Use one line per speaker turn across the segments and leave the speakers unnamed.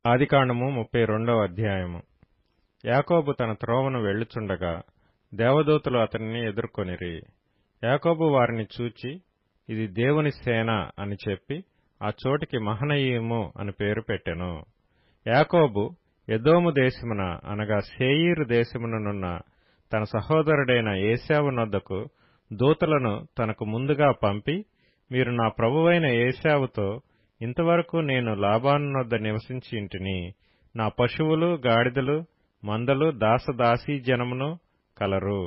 ఆదికాండము 32వ అధ్యాయము. యాకోబు తన త్రోవను వెళ్ళుచుండగా దేవదూతలు అతనిని ఎదుర్కొనిరి. యాకోబు వారిని చూచి, ఇది దేవుని సేన అని చెప్పి ఆ చోటికి మహనయీము అని పేరు పెట్టెను. యాకోబు ఎదోము దేశమున అనగా శేయీరు దేశముననున్న తన సహోదరుడైన ఏశావు నొద్దకు దూతలను తనకు ముందుగా పంపి, మీరు నా ప్రభువైన ఏశావుతో, ఇంతవరకు నేను లాబాను నొద్ద నివసించి ఇంటిని, నా పశువులు గాడిదలు మందలు దాసదాసీ జనమును కలరు.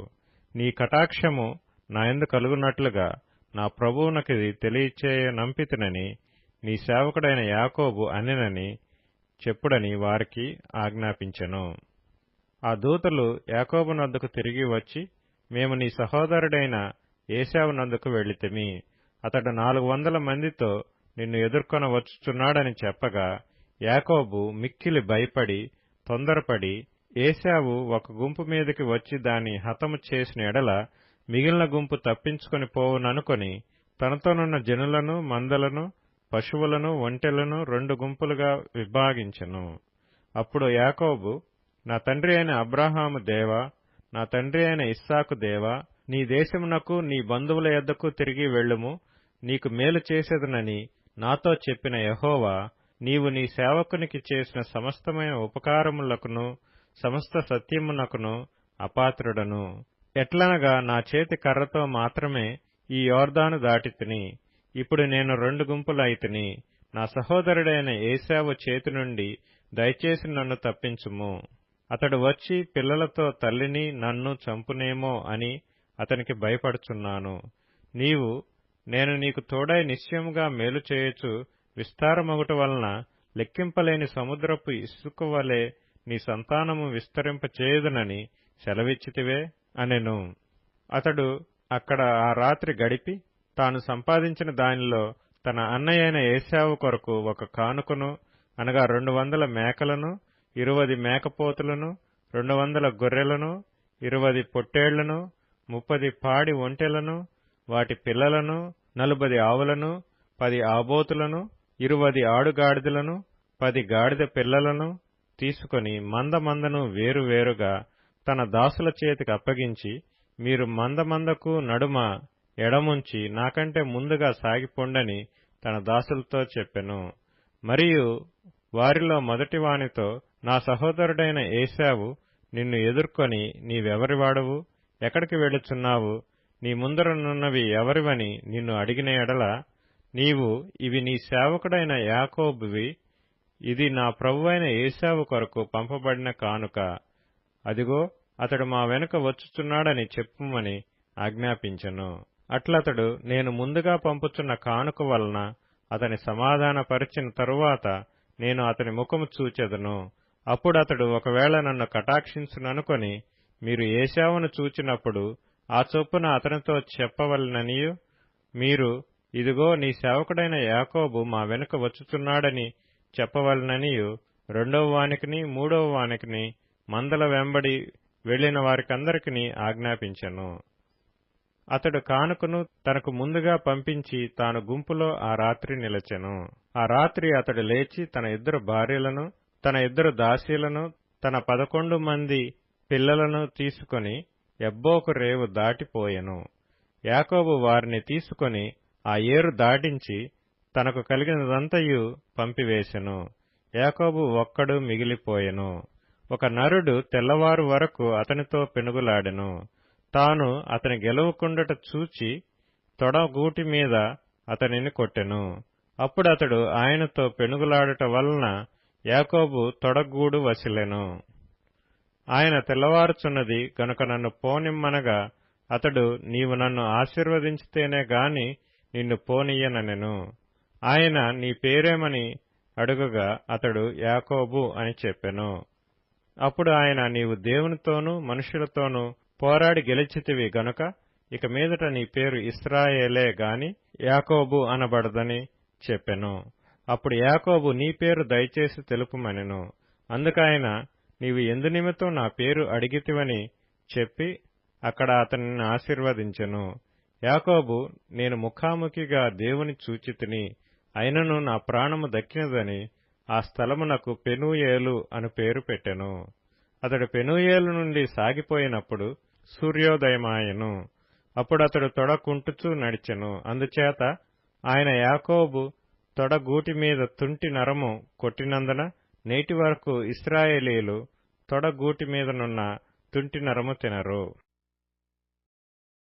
నీ కటాక్షము నాయందు కలుగునట్లుగా నా ప్రభువునకిది తెలియచేయనంపితినని నీ సేవకుడైన యాకోబు అనెనని చెప్పుడని వారికి ఆజ్ఞాపించెను. ఆ దూతలు యాకోబు నొద్దకు తిరిగి వచ్చి, మేము నీ సహోదరుడైన ఏశావు నొద్దకు వెళ్ళితిమి, అతడు 400 మందితో నిన్ను ఎదుర్కొన వచ్చుచున్నాడని చెప్పగా, యాకోబు మిక్కిలి భయపడి తొందరపడి, ఏశావు ఒక గుంపు మీదకి వచ్చి దాన్ని హతము చేసిన ఎడల మిగిలిన గుంపు తప్పించుకొని పోవుననుకొని తనతోనున్న జనులను మందలను పశువులను ఒంటెలను 2 గుంపులుగా విభాగించెను. అప్పుడు యాకోబు, నా తండ్రి అయిన అబ్రాహాము దేవా, నా తండ్రి అయిన ఇస్సాకు దేవా, నీ దేశమునకు నీ బంధువుల యొద్దకు తిరిగి వెళ్ళుము, నీకు మేలు చేసేదనని నాతో చెప్పిన యెహోవా, నీవు నీ సేవకునికి చేసిన సమస్తమైన ఉపకారములకును సమస్త సత్యమునకును అపాత్రుడను. ఎట్లనగా నా చేతి కర్రతో మాత్రమే ఈ యోర్దాను దాటితిని. ఇప్పుడు నేను 2 గుంపులైతిని. నా సహోదరుడైన ఏశావు చేతి నుండి దయచేసి నన్ను తప్పించుము. అతడు వచ్చి పిల్లలతో తల్లిని నన్ను చంపునేమో అని అతనికి భయపడుచున్నాను. నేను నీకు తోడై నిశ్చయముగా మేలు చేయొచ్చు విస్తారమగుట వలన లెక్కింపలేని సముద్రపు ఇసుక వలె నీ సంతానము విస్తరింపచేయుదునని సెలవిచ్చితివే అనెను. అతడు అక్కడ ఆ రాత్రి గడిపి తాను సంపాదించిన దానిలో తన అన్నయ్యైన ఏశావు కొరకు ఒక కానుకను అనగా 200 మేకలను 20 మేకపోతులను 200 గొర్రెలను 20 పొట్టేళ్లను 30 పాడి ఒంటెలను వాటి పిల్లలను 40 ఆవులను 10 ఆబోతులను 20 ఆడుగాడిదలను 10 గాడిద పిల్లలను తీసుకొని మందను వేరువేరుగా తన దాసుల చేతికి అప్పగించి, మీరు మందకు నడుమ ఎడముంచి నాకంటే ముందుగా సాగిపోండని తన దాసులతో చెప్పెను. మరియు వారిలో మొదటివానితో, నా సహోదరుడైన ఏశావు నిన్ను ఎదుర్కొని, నీవెవరివాడవు, ఎక్కడికి వెళ్ళుచున్నావు, నీ ముందరనున్నవి ఎవరివని నిన్ను అడిగిన ఎడల, నీవు, ఇవి నీ సేవకుడైన యాకోబువి, ఇది నా ప్రభువైన ఏశావు కొరకు పంపబడిన కానుక, అదిగో అతడు మా వెనుక వచ్చుచున్నాడని చెప్పుమని ఆజ్ఞాపించెను. అట్లతడు, నేను ముందుగా పంపుచున్న కానుక వలన అతని సమాధానపరిచిన తరువాత నేను అతని ముఖము చూచెదను. అప్పుడు అతడు ఒకవేళ నన్ను కటాక్షించుననుకొని, మీరు ఏశావును చూచినప్పుడు ఆ చొప్పున అతనితో చెప్పవలెననియు, మీరు, ఇదిగో నీ సేవకుడైన యాకోబు మా వెనుక వచ్చుచున్నాడని చెప్పవలెననియు 2వ వానికిని 3వ వానికిని మందల వెంబడి వెళ్లిన వారికందరికీ ఆజ్ఞాపించెను. అతడు కానుకను తనకు ముందుగా పంపించి తాను గుంపులో ఆ రాత్రి నిలచెను. ఆ రాత్రి అతడు లేచి తన 2 భార్యలను తన 2 దాసీలను తన 11 మంది పిల్లలను తీసుకొని యబ్బోకు రేవు దాటిపోయెను. యాకోబు వారిని తీసుకొని ఆ ఏరు దాటించి తనకు కలిగినదంతయు పంపివేశెను. యాకోబు ఒక్కడు మిగిలిపోయెను. ఒక నరుడు తెల్లవారు వరకు అతనితో పెనుగులాడెను. తాను అతని గెలవకుండుట చూచి తొడగూటి మీద అతనిని కొట్టెను. అప్పుడు అతడు ఆయనతో పెనుగులాడుట వలన యాకోబు తొడగూడు వసిలెను. ఆయన తెల్లవారుచున్నది గనుక నన్ను పోనిమ్మనగా అతడు, నీవు నన్ను ఆశీర్వదించితేనే గాని నిన్ను పోనీయననెను. ఆయన, నీ పేరేమని అడుగగా అతడు యాకోబు అని చెప్పెను. అప్పుడు ఆయన, నీవు దేవునితోనూ మనుషులతోనూ పోరాడి గెలిచితివి గనుక ఇక మీదట నీ పేరు ఇశ్రాయేలే గాని యాకోబు అనబడదని చెప్పెను. అప్పుడు యాకోబు, నీ పేరు దయచేసి తెలుపుమనెను. అందుకాయన, నీవు ఎందు నిమిత్తం నా పేరు అడిగితివని చెప్పి అక్కడ అతనిని ఆశీర్వదించెను. యాకోబు, నేను ముఖాముఖిగా దేవుని చూచితిని, అయినను నా ప్రాణము దక్కినదని ఆ స్థలమునకు పెనూయేలు అను పేరు పెట్టెను. అతడు పెనూయేలు నుండి సాగిపోయినప్పుడు సూర్యోదయమాయెను. అప్పుడతడు తొడ కుంటుచూ నడిచెను. అందుచేత ఆయన యాకోబు తొడ గూటి మీద తుంటి నరము కొట్టినందున నేటి వరకు ఇశ్రాయేలీయులు తొడ గూటి మీదనున్న తుంటి నరము తినరు.